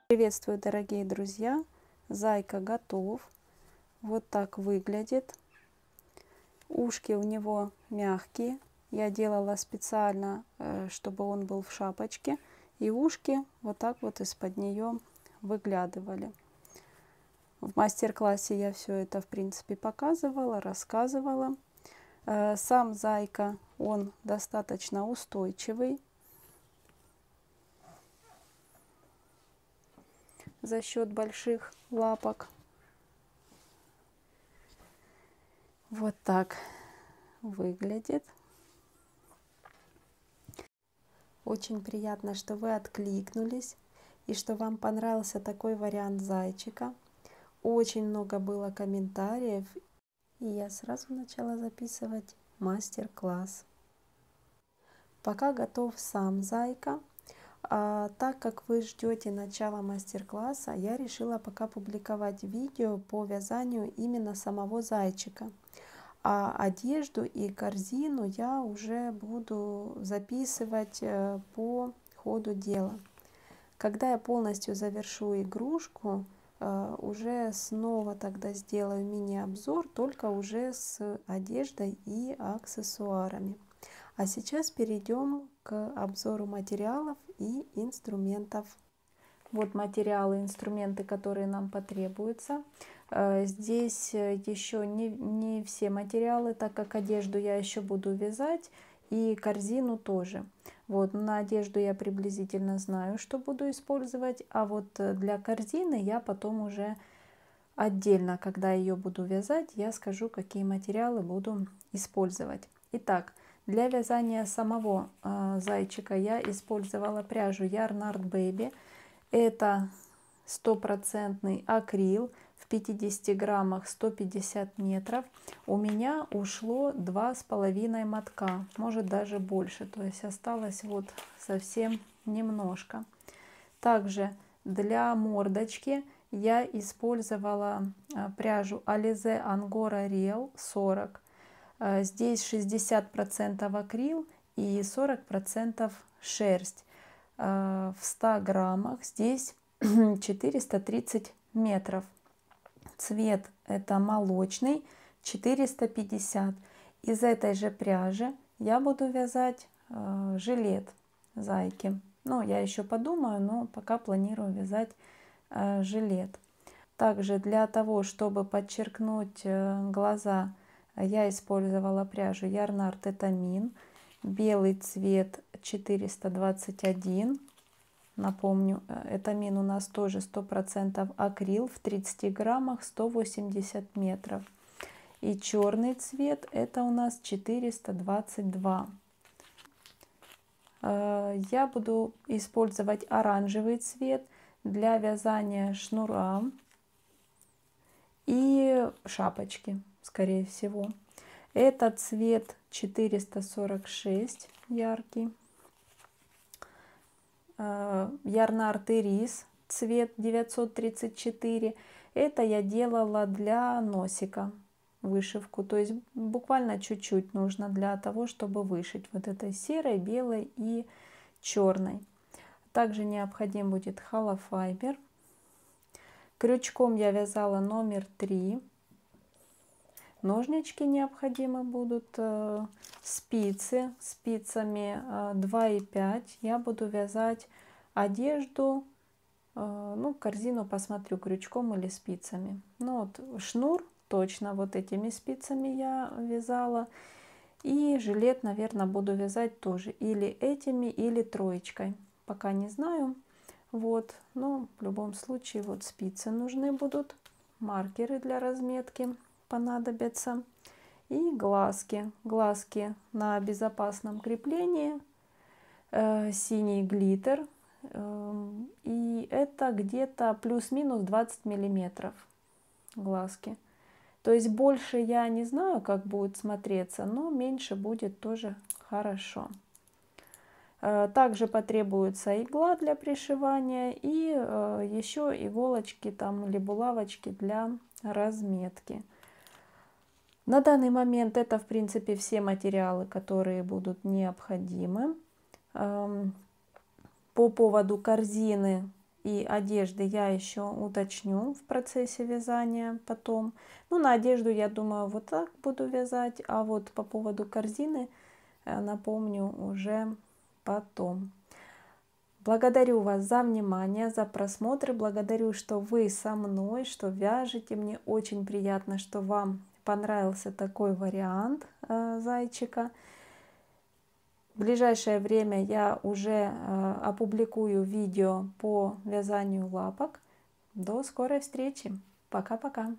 Приветствую, дорогие друзья! Зайка готов. Вот так выглядит. Ушки у него мягкие. Я делала специально, чтобы он был в шапочке. И ушки вот так вот из-под нее выглядывали. В мастер-классе я все это, в принципе, показывала, рассказывала. Сам зайка, он достаточно устойчивый. За счет больших лапок. Вот так выглядит. Очень приятно, что вы откликнулись и что вам понравился такой вариант зайчика. Очень много было комментариев, и я сразу начала записывать мастер-класс. Пока готов сам зайка. Так как вы ждете начала мастер-класса, я решила пока публиковать видео по вязанию именно самого зайчика. А одежду и корзину я уже буду записывать по ходу дела. Когда я полностью завершу игрушку, уже снова тогда сделаю мини-обзор, только уже с одеждой и аксессуарами. А сейчас перейдем к обзору материалов и инструментов. Вот материалы, инструменты, которые нам потребуются. Здесь еще не все материалы, так как одежду я еще буду вязать и корзину тоже. Вот на одежду я приблизительно знаю, что буду использовать, а вот для корзины я потом уже отдельно, когда ее буду вязать, я скажу, какие материалы буду использовать. Итак, для вязания самого зайчика я использовала пряжу Yarn Art Baby. Это 100% акрил в 50 граммах 150 метров. У меня ушло 2,5 мотка, может даже больше. То есть осталось вот совсем немножко. Также для мордочки я использовала пряжу Alize Angora Real 40. Здесь 60% акрил и 40% шерсть. В 100 граммах здесь 430 метров. Цвет это молочный, 450. Из этой же пряжи я буду вязать жилет зайки. Ну, я еще подумаю, но пока планирую вязать жилет. Также для того, чтобы подчеркнуть глаза, я использовала пряжу Yarn Art Etamin. Белый цвет 421. Напомню, Etamin у нас тоже 100% акрил в 30 граммах 180 метров. И черный цвет это у нас 422. Я буду использовать оранжевый цвет для вязания шнура и шапочки, скорее всего. Это цвет 446, яркий. Yarn Art Iris, цвет 934. Это я делала для носика вышивку. То есть буквально чуть-чуть нужно для того, чтобы вышить вот этой серой, белой и черной. Также необходим будет холофайбер. Крючком я вязала номер 3. Ножнички необходимы будут, спицы, спицами 2,5. Я буду вязать одежду, ну, корзину посмотрю, крючком или спицами. Ну, вот шнур точно вот этими спицами я вязала. И жилет, наверное, буду вязать тоже или этими, или троечкой. Пока не знаю. Вот, но в любом случае вот спицы нужны будут, маркеры для разметки понадобятся и глазки. Глазки на безопасном креплении, синий глиттер, и это где-то плюс-минус 20 миллиметров глазки. То есть больше я не знаю, как будет смотреться, но меньше будет тоже хорошо. Также потребуется игла для пришивания и еще иголочки там или булавочки для разметки. На данный момент это в принципе все материалы, которые будут необходимы. По поводу корзины и одежды я еще уточню в процессе вязания потом. Ну, на одежду, я думаю, вот так буду вязать, а вот по поводу корзины напомню уже потом. Благодарю вас за внимание, за просмотр. Благодарю, что вы со мной, что вяжете. Мне очень приятно, что вам понравился такой вариант зайчика. В ближайшее время я уже опубликую видео по вязанию лапок. До скорой встречи. Пока-пока.